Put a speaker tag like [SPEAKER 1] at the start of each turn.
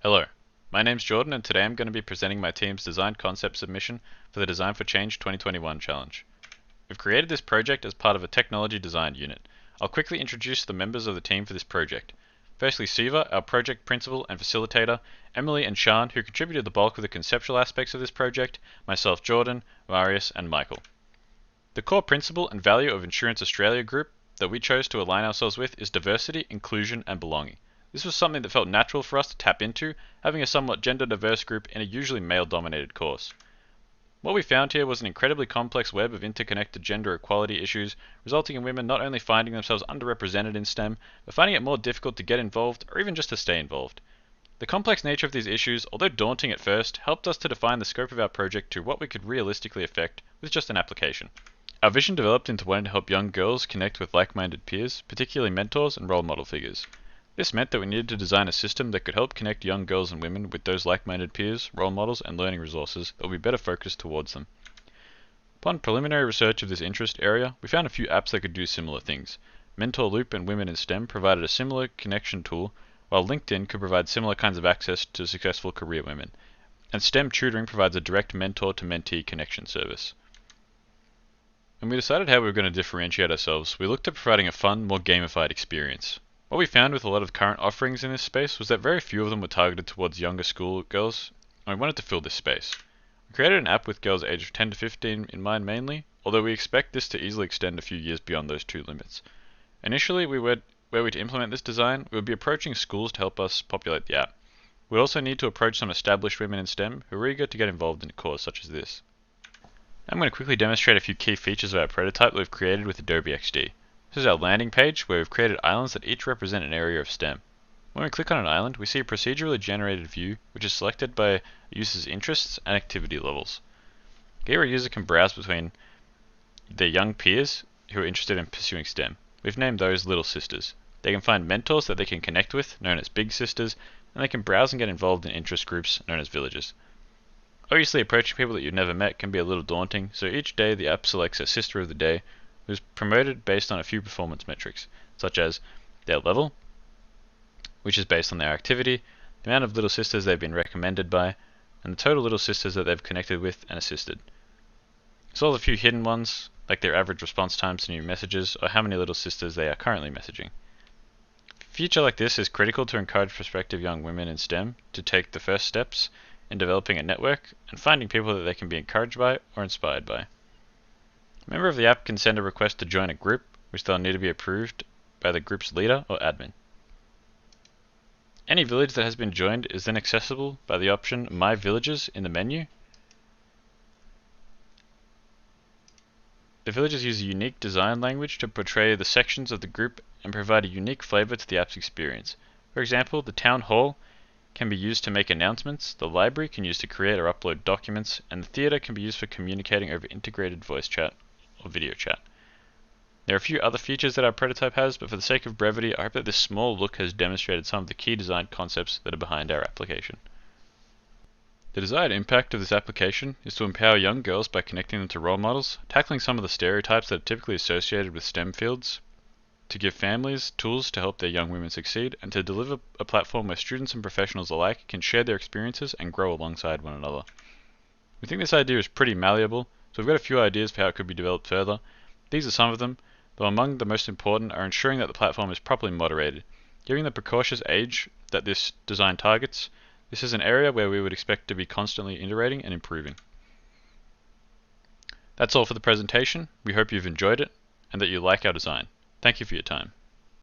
[SPEAKER 1] Hello, my name's Jordan and today I'm going to be presenting my team's design concept submission for the Design for Change 2021 challenge. We've created this project as part of a technology design unit. I'll quickly introduce the members of the team for this project. Firstly, Siva, our project principal and facilitator, Emily and Sean, who contributed the bulk of the conceptual aspects of this project, myself Jordan, Marius and Michael. The core principle and value of Insurance Australia Group that we chose to align ourselves with is diversity, inclusion and belonging. This was something that felt natural for us to tap into, having a somewhat gender diverse group in a usually male dominated course. What we found here was an incredibly complex web of interconnected gender equality issues, resulting in women not only finding themselves underrepresented in STEM, but finding it more difficult to get involved or even just to stay involved. The complex nature of these issues, although daunting at first, helped us to define the scope of our project to what we could realistically affect with just an application. Our vision developed into wanting to help young girls connect with like-minded peers, particularly mentors and role model figures. This meant that we needed to design a system that could help connect young girls and women with those like-minded peers, role models and learning resources that would be better focused towards them. Upon preliminary research of this interest area, we found a few apps that could do similar things. Mentor Loop and Women in STEM provided a similar connection tool, while LinkedIn could provide similar kinds of access to successful career women. And STEM Tutoring provides a direct mentor-to-mentee connection service. When we decided how we were going to differentiate ourselves, we looked at providing a fun, more gamified experience. What we found with a lot of current offerings in this space was that very few of them were targeted towards younger school girls, and we wanted to fill this space. We created an app with girls aged 10 to 15 in mind mainly, although we expect this to easily extend a few years beyond those two limits. Initially, were we to implement this design, we would be approaching schools to help us populate the app. We'd also need to approach some established women in STEM who are eager to get involved in a cause such as this. I'm going to quickly demonstrate a few key features of our prototype that we've created with Adobe XD. This is our landing page where we've created islands that each represent an area of STEM. When we click on an island, we see a procedurally generated view which is selected by a user's interests and activity levels. Here a user can browse between their young peers who are interested in pursuing STEM. We've named those Little Sisters. They can find mentors that they can connect with, known as Big Sisters, and they can browse and get involved in interest groups, known as Villages. Obviously, approaching people that you've never met can be a little daunting, so each day the app selects a sister of the day who's promoted based on a few performance metrics, such as their level, which is based on their activity, the amount of little sisters they've been recommended by, and the total little sisters that they've connected with and assisted. As well as a few hidden ones, like their average response times to new messages or how many little sisters they are currently messaging. A feature like this is critical to encourage prospective young women in STEM to take the first steps in developing a network and finding people that they can be encouraged by or inspired by. A member of the app can send a request to join a group, which they'll need to be approved by the group's leader or admin. Any village that has been joined is then accessible by the option My Villages in the menu. The villages use a unique design language to portray the sections of the group and provide a unique flavor to the app's experience. For example, the town hall can be used to make announcements, the library can be used to create or upload documents, and the theatre can be used for communicating over integrated voice chat or video chat. There are a few other features that our prototype has, but for the sake of brevity, I hope that this small look has demonstrated some of the key design concepts that are behind our application. The desired impact of this application is to empower young girls by connecting them to role models, tackling some of the stereotypes that are typically associated with STEM fields, to give families tools to help their young women succeed, and to deliver a platform where students and professionals alike can share their experiences and grow alongside one another. We think this idea is pretty malleable, so we've got a few ideas for how it could be developed further. These are some of them, though among the most important are ensuring that the platform is properly moderated. Given the precocious age that this design targets, this is an area where we would expect to be constantly iterating and improving. That's all for the presentation. We hope you've enjoyed it and that you like our design. Thank you for your time.